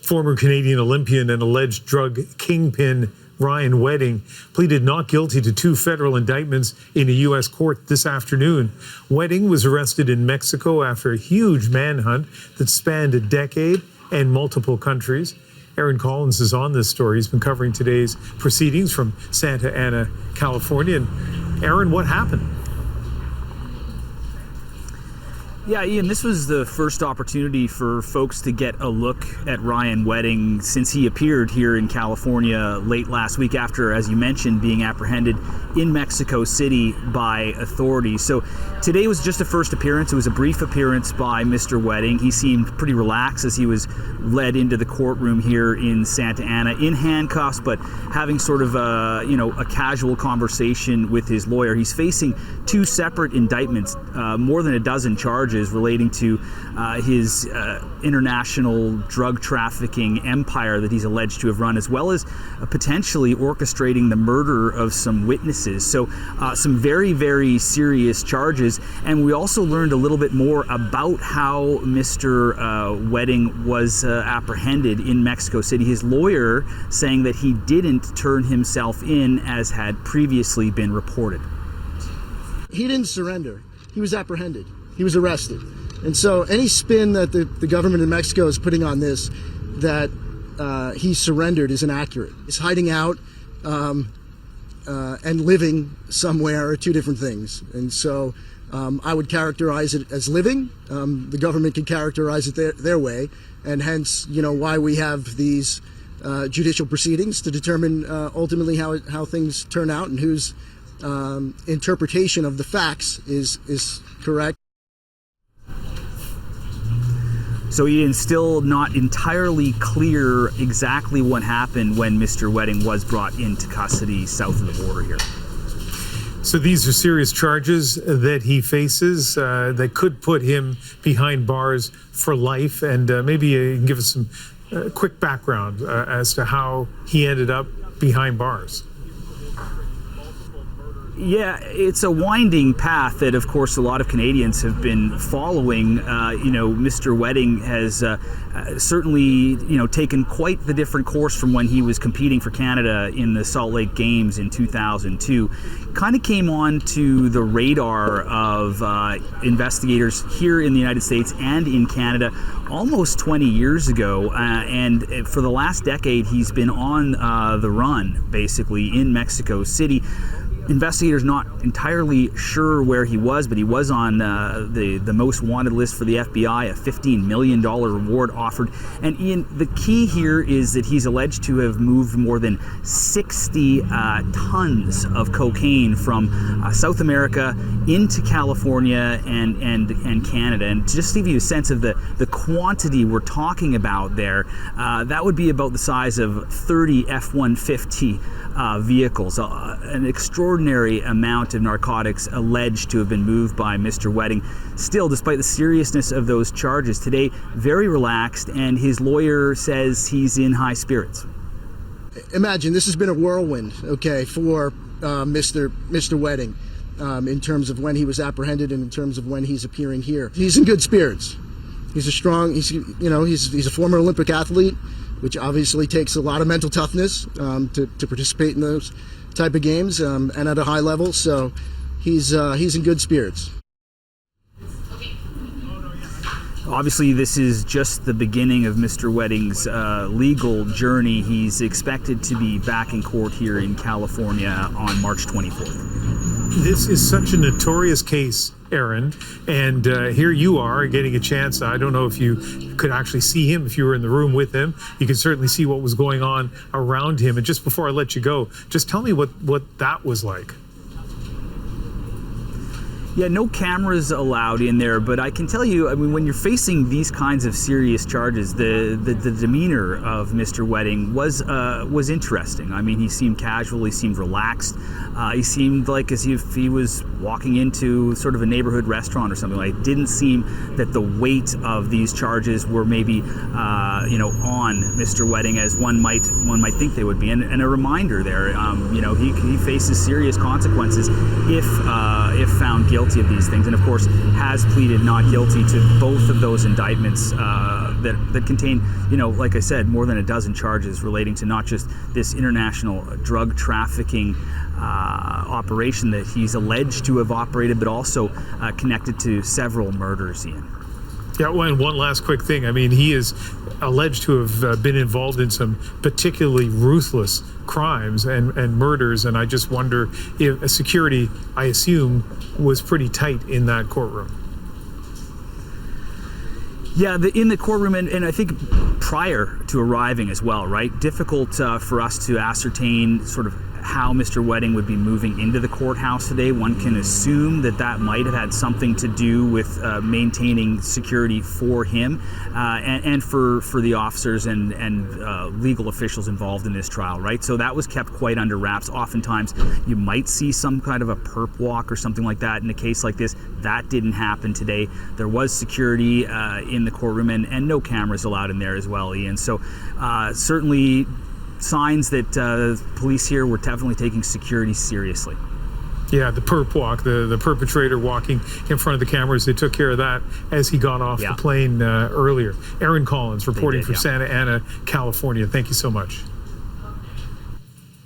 Former Canadian Olympian and alleged drug kingpin Ryan Wedding pleaded not guilty to 2 federal indictments in a U.S. court this afternoon. Wedding was arrested in Mexico after a huge manhunt that spanned a decade and multiple countries. Aaron Collins is on this story. He's been covering today's proceedings from Santa Ana, California. And Aaron, what happened? Yeah, Ian, this was the first opportunity for folks to get a look at Ryan Wedding since he appeared here in California late last week after, as you mentioned, being apprehended in Mexico City by authorities. So today was just a first appearance. It was a brief appearance by Mr. Wedding. He seemed pretty relaxed as he was led into the courtroom here in Santa Ana in handcuffs, but having sort of a casual conversation with his lawyer. He's facing 2 separate indictments, more than a dozen charges relating to his international drug trafficking empire that he's alleged to have run, as well as potentially orchestrating the murder of some witnesses. So some very, very serious charges. And we also learned a little bit more about how Mr. Wedding was apprehended in Mexico City. His lawyer saying that he didn't turn himself in as had previously been reported. He didn't surrender. He was apprehended. He was arrested. And so any spin that the government in Mexico is putting on this, that he surrendered, is inaccurate. He's hiding out and living somewhere are 2 different things. And so I would characterize it as living. The government can characterize it their way. And hence, why we have these judicial proceedings to determine ultimately how things turn out and whose interpretation of the facts is correct. So Ian, still not entirely clear exactly what happened when Mr. Wedding was brought into custody south of the border here. So these are serious charges that he faces that could put him behind bars for life. And maybe you can give us some quick background as to how he ended up behind bars. Yeah, it's a winding path that, of course, a lot of Canadians have been following. Mr. Wedding has certainly, taken quite the different course from when he was competing for Canada in the Salt Lake Games in 2002. Kind of came on to the radar of investigators here in the United States and in Canada almost 20 years ago. And for the last decade, he's been on the run, basically, in Mexico City. Investigators not entirely sure where he was, but he was on the most wanted list for the FBI, a $15 million reward offered. And Ian, the key here is that he's alleged to have moved more than 60 tons of cocaine from South America into California and Canada. And just to give you a sense of the quantity we're talking about there, that would be about the size of 30 F-150 vehicles, an extraordinary amount of narcotics alleged to have been moved by Mr. Wedding. Still, despite the seriousness of those charges, today very relaxed, and his lawyer says he's in high spirits. Imagine this has been a whirlwind, okay, for Mr. Wedding, in terms of when he was apprehended and in terms of when he's appearing here. He's in good spirits. He's a former Olympic athlete, which obviously takes a lot of mental toughness to participate in those type of games and at a high level. So he's in good spirits. Obviously, this is just the beginning of Mr. Wedding's legal journey. He's expected to be back in court here in California on March 24th. This is such a notorious case, Aaron, and here you are getting a chance. I don't know if you could actually see him if you were in the room with him. You can certainly see what was going on around him. And just before I let you go, just tell me what that was like. Yeah, no cameras allowed in there, but I can tell you, I mean, when you're facing these kinds of serious charges, the demeanor of Mr. Wedding was interesting. I mean, he seemed casual, he seemed relaxed, he seemed like as if he was walking into sort of a neighborhood restaurant or something. Like, it didn't seem that the weight of these charges were maybe, on Mr. Wedding as one might think they would be. And a reminder there, he faces serious consequences if found guilty of these things, and of course has pleaded not guilty to both of those indictments that contain, like I said, more than a dozen charges relating to not just this international drug trafficking operation that he's alleged to have operated, but also connected to several murders, Ian. Yeah, well, and one last quick thing. I mean, he is alleged to have been involved in some particularly ruthless crimes and murders, and I just wonder if security, I assume, was pretty tight in that courtroom. Yeah, in the courtroom, and I think prior to arriving as well, right? Difficult for us to ascertain sort of how Mr. Wedding would be moving into the courthouse today. One can assume that might have had something to do with maintaining security for him and for the officers and legal officials involved in this trial, right? So that was kept quite under wraps. Oftentimes, you might see some kind of a perp walk or something like that in a case like this. That didn't happen today. There was security in the courtroom and no cameras allowed in there as well, Ian. So certainly signs that police here were definitely taking security seriously. Yeah, the perp walk, the perpetrator walking in front of the cameras, they took care of that as he got off the plane earlier. Aaron Collins reporting from Santa Ana, California. Thank you so much.